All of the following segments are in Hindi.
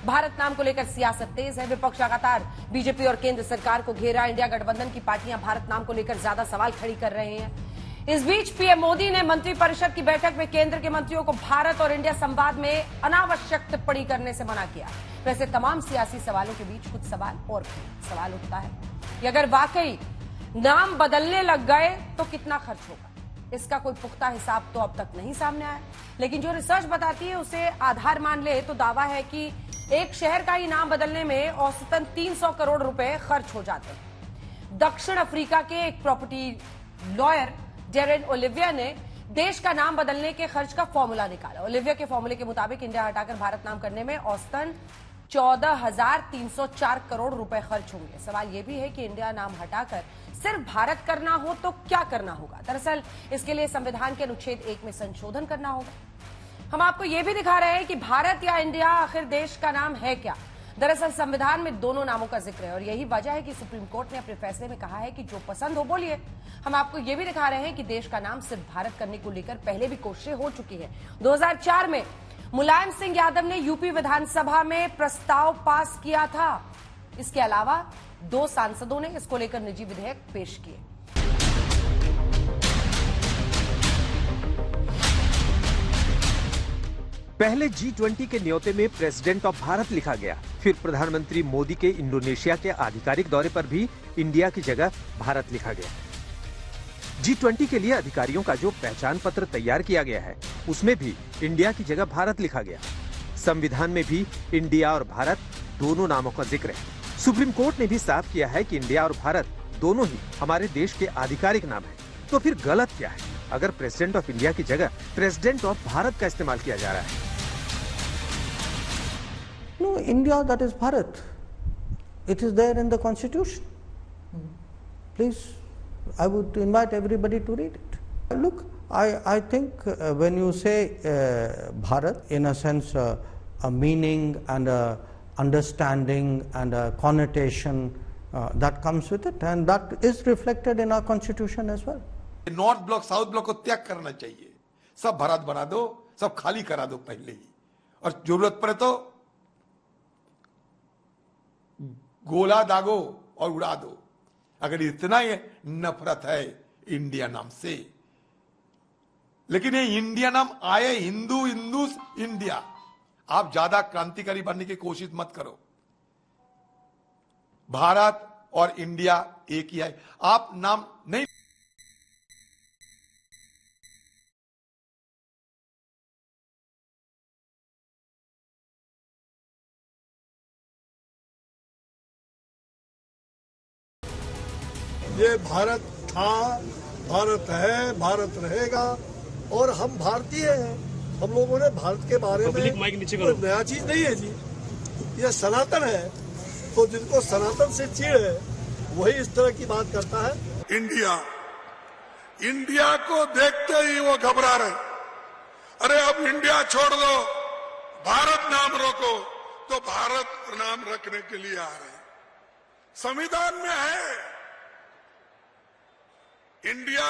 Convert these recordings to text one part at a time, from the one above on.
भारत नाम को लेकर सियासत तेज है। विपक्ष लगातार बीजेपी और केंद्र सरकार को घेरा। इंडिया गठबंधन की पार्टियां भारत नाम को लेकर ज्यादा सवाल खड़ी कर रहे हैं। इस बीच पीएम मोदी ने मंत्रिपरिषद की बैठक में केंद्र के मंत्रियों को भारत और इंडिया संवाद में अनावश्यक टिप्पणी करने से मना किया। वैसे तमाम सियासी सवालों के बीच कुछ सवाल उठता है कि अगर वाकई नाम बदलने लग गए तो कितना खर्च होगा। इसका कोई पुख्ता हिसाब तो अब तक नहीं सामने आया, लेकिन जो रिसर्च बताती है उसे आधार मान ले तो दावा है कि एक शहर का ही नाम बदलने में औसतन 300 करोड़ रुपए खर्च हो जाते हैं। दक्षिण अफ्रीका के एक प्रॉपर्टी लॉयर डेरेन ओलिविया ने देश का नाम बदलने के खर्च का फॉर्मूला निकाला। ओलिविया के फॉर्मूले के मुताबिक इंडिया हटाकर भारत नाम करने में औसतन 14,304 करोड़ रुपए खर्च होंगे। सवाल यह भी है कि इंडिया नाम हटाकर सिर्फ भारत करना हो तो क्या करना होगा। दरअसल इसके लिए संविधान के अनुच्छेद 1 में संशोधन करना होगा। हम आपको यह भी दिखा रहे हैं कि भारत या इंडिया आखिर देश का नाम है क्या। दरअसल संविधान में दोनों नामों का जिक्र है और यही वजह है कि सुप्रीम कोर्ट ने अपने फैसले में कहा है कि जो पसंद हो बोलिए। हम आपको यह भी दिखा रहे हैं कि देश का नाम सिर्फ भारत करने को लेकर पहले भी कोशिशें हो चुकी है। 2004 में मुलायम सिंह यादव ने यूपी विधानसभा में प्रस्ताव पास किया था। इसके अलावा 2 सांसदों ने इसको लेकर निजी विधेयक पेश किए। पहले G20 के न्योते में प्रेसिडेंट ऑफ भारत लिखा गया। फिर प्रधानमंत्री मोदी के इंडोनेशिया के आधिकारिक दौरे पर भी इंडिया की जगह भारत लिखा गया। G20 के लिए अधिकारियों का जो पहचान पत्र तैयार किया गया है उसमें भी इंडिया की जगह भारत लिखा गया। संविधान में भी इंडिया और भारत दोनों नामों का जिक्र है। सुप्रीम कोर्ट ने भी साफ किया है कि इंडिया और भारत दोनों ही हमारे देश के आधिकारिक नाम है। तो फिर गलत क्या है अगर प्रेसिडेंट ऑफ इंडिया की जगह प्रेसिडेंट ऑफ भारत का इस्तेमाल किया जा रहा है। No, India, that is Bharat. It is there in the constitution. Please, I would invite everybody to read it. Look, I think when you say Bharat, in a sense, a meaning and a understanding and a connotation that comes with it, and that is reflected in our constitution as well. North block south block को त्याग करना चाहिए। सब भारत बना दो, सब खाली करा दो पहले ही, और जरूरत पड़े तो गोला दागो और उड़ा दो। अगर इतना ही नफरत है इंडिया नाम से। लेकिन ये इंडिया नाम आए हिंदू हिंदूस इंडिया। आप ज्यादा क्रांतिकारी बनने की कोशिश मत करो। भारत और इंडिया एक ही है। आप नाम नहीं ये भारत था, भारत है, भारत रहेगा और हम भारतीय हैं। हम लोगों ने भारत के बारे में कोई नया चीज नहीं है जी, ये सनातन है। तो जिनको सनातन से चिढ़ है वही इस तरह की बात करता है। इंडिया को देखते ही वो घबरा रहे। अरे अब इंडिया छोड़ दो, भारत नाम रोको, तो भारत नाम रखने के लिए आ रहे। संविधान में है इंडिया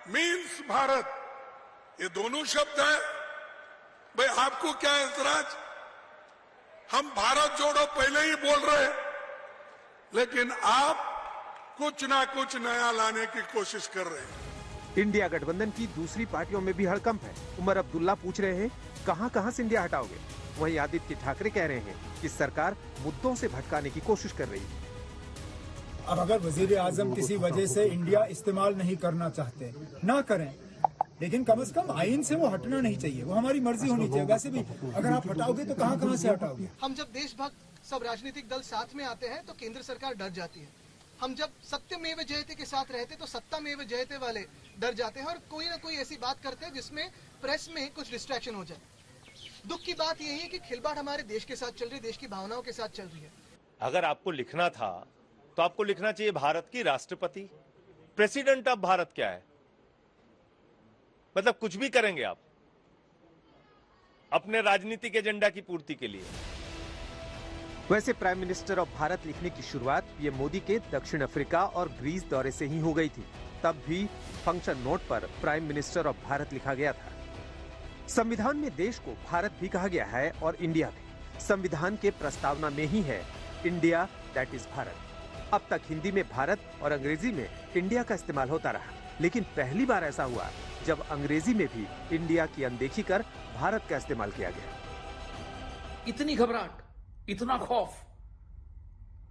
मीन्स भारत, ये दोनों शब्द है। भाई आपको क्या ऐतराज? हम भारत जोड़ो पहले ही बोल रहे, लेकिन आप कुछ ना कुछ नया लाने की कोशिश कर रहे हैं। इंडिया गठबंधन की दूसरी पार्टियों में भी हड़कंप है। उमर अब्दुल्ला पूछ रहे हैं कहां से इंडिया हटाओगे। वहीं आदित्य ठाकरे कह रहे हैं कि सरकार मुद्दों से भटकाने की कोशिश कर रही है। अब अगर वजीर आजम किसी वजह से इंडिया इस्तेमाल नहीं करना चाहते, ना करें, लेकिन कम से कम आइन से वो हटना नहीं चाहिए। वो हमारी मर्जी होनी चाहिए। वैसे भी अगर आप हटाओगे तो कहां से हटाओगे? हम जब देशभक्त सब राजनीतिक दल साथ में आते हैं तो केंद्र सरकार डर जाती है। हम जब सत्यमेव जयते के साथ रहते तो सत्तामेव जयते वाले डर जाते हैं और कोई ना कोई ऐसी बात करते हैं जिसमें प्रेस में कुछ डिस्ट्रैक्शन हो जाए। दुख की बात यही है कि खिलवाड़ हमारे देश के साथ चल रही है, देश की भावनाओं के साथ चल रही है। अगर आपको लिखना था तो आपको लिखना चाहिए भारत की राष्ट्रपति। प्रेसिडेंट ऑफ भारत क्या है? मतलब कुछ भी करेंगे आप अपने राजनीतिक एजेंडा की पूर्ति के लिए। वैसे प्राइम मिनिस्टर ऑफ भारत लिखने की शुरुआत पीएम मोदी के दक्षिण अफ्रीका और ग्रीस दौरे से ही हो गई थी। तब भी फंक्शन नोट पर प्राइम मिनिस्टर ऑफ भारत लिखा गया था। संविधान में देश को भारत भी कहा गया है और इंडिया भी। संविधान के प्रस्तावना में ही है इंडिया दैट इज भारत। अब तक हिंदी में भारत और अंग्रेजी में इंडिया का इस्तेमाल होता रहा, लेकिन पहली बार ऐसा हुआ जब अंग्रेजी में भी इंडिया की अनदेखी कर भारत का इस्तेमाल किया गया। इतनी घबराहट, इतना खौफ,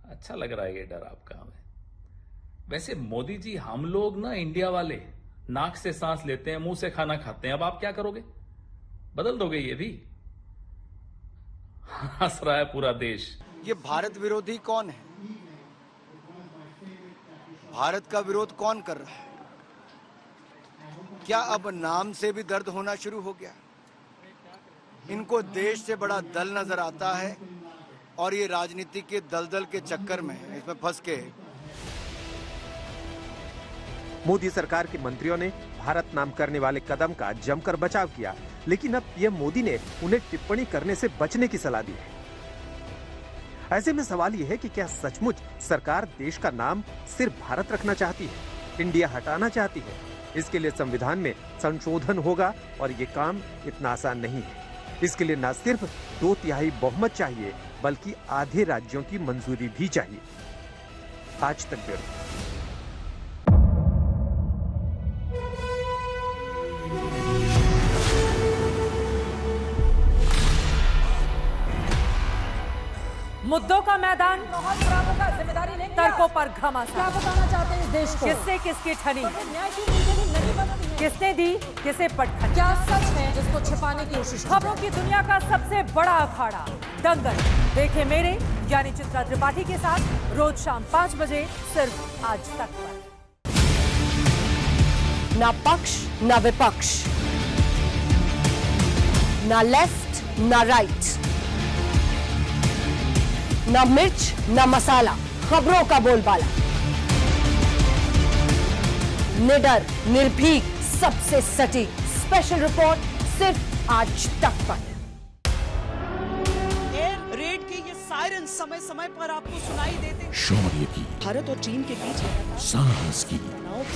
अच्छा लग रहा है ये डर आपका हमें। वैसे मोदी जी, हम लोग ना इंडिया वाले नाक से सांस लेते हैं, मुंह से खाना खाते हैं, अब आप क्या करोगे? बदल दोगे ये भी? हंस रहा है पूरा देश। ये भारत विरोधी कौन है? भारत का विरोध कौन कर रहा है? क्या अब नाम से भी दर्द होना शुरू हो गया? इनको देश से बड़ा दल नजर आता है और ये राजनीति के दलदल के चक्कर में इसमें फंस के। मोदी सरकार के मंत्रियों ने भारत नाम करने वाले कदम का जमकर बचाव किया, लेकिन अब पीएम मोदी ने उन्हें टिप्पणी करने से बचने की सलाह दी है। ऐसे में सवाल यह है कि क्या सचमुच सरकार देश का नाम सिर्फ भारत रखना चाहती है, इंडिया हटाना चाहती है? इसके लिए संविधान में संशोधन होगा और ये काम इतना आसान नहीं है। इसके लिए न सिर्फ 2/3 बहुमत चाहिए, बल्कि आधे राज्यों की मंजूरी भी चाहिए। आज तक ब्यूरो। मुद्दों का मैदान, जिम्मेदारी लेंगे, तर्कों पर घमासान। क्या बताना चाहते हैं इस देश को? किससे किसकी ठनी, किसने दी किसे पटखनी? क्या सच है जिसको छिपाने की कोशिश? खबरों की दुनिया का सबसे बड़ा अखाड़ा दंगल देखे मेरे यानी चित्रा त्रिपाठी के साथ रोज शाम 5 बजे सिर्फ आज तक पर। ना पक्ष ना विपक्ष, ना लेफ्ट ना राइट, ना मिर्च ना मसाला, खबरों का बोलबाला, निडर निर्भीक सबसे सटीक स्पेशल रिपोर्ट सिर्फ आज तक पर। एयर रेड के ये सायरन समय समय पर आपको सुनाई देते। शौर्य की, भारत और चीन के बीच साहस की,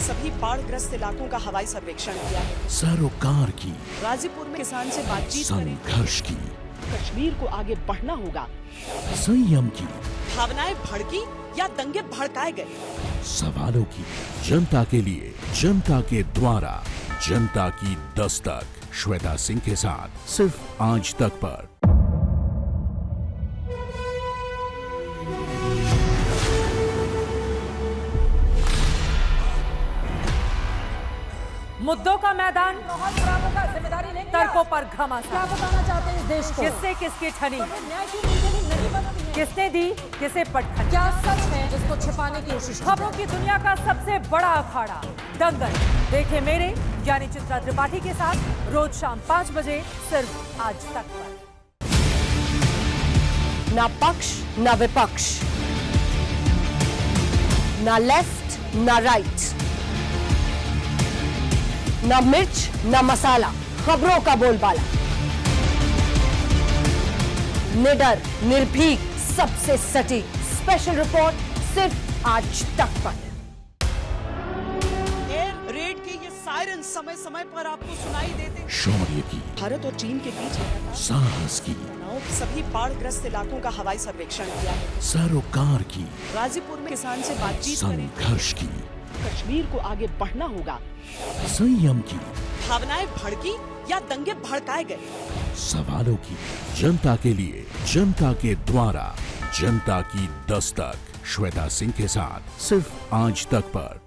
सभी बाढ़ग्रस्त इलाकों का हवाई सर्वेक्षण किया है। सरोकार की, गाजीपुर में किसान से बातचीत करें। संघर्ष की, कश्मीर को आगे बढ़ना होगा। संयम की, भावनाएं भड़की या दंगे भड़काए गए। सवालों की, जनता के लिए, जनता के द्वारा, जनता की दस्तक। श्वेता सिंह के साथ सिर्फ आज तक पर। मुद्दों का मैदान, जिम्मेदारी लेंगे, तर्कों पर घमासान। क्या बताना चाहते हैं इस देश को? किससे किसकी ठनी, किसने दी किसे पटखनी? क्या सच है जिसको छिपाने की कोशिश? खबरों की दुनिया का सबसे बड़ा अखाड़ा दंगल देखे मेरे यानी चित्रा त्रिपाठी के साथ रोज शाम 5 बजे सिर्फ आज तक पर। ना पक्ष ना विपक्ष, ना लेफ्ट ना राइट, ना मिर्च ना मसाला, खबरों का बोलबाला, निडर निर्भीक सबसे सटीक स्पेशल रिपोर्ट सिर्फ आज तक पर। एयर रेड के ये सायरन समय समय पर आपको सुनाई देते। शौर्य की, भारत और चीन के बीच साहस की, सभी बाढ़ग्रस्त इलाकों का हवाई सर्वेक्षण किया है। सरोकार की, गाजीपुर में किसान से बातचीत करें। संघर्ष की, कश्मीर को आगे बढ़ना होगा। संयम की, भावनाएं भड़की या दंगे भड़काए गए। सवालों की, जनता के लिए, जनता के द्वारा, जनता की दस्तक। श्वेता सिंह के साथ सिर्फ आज तक पर।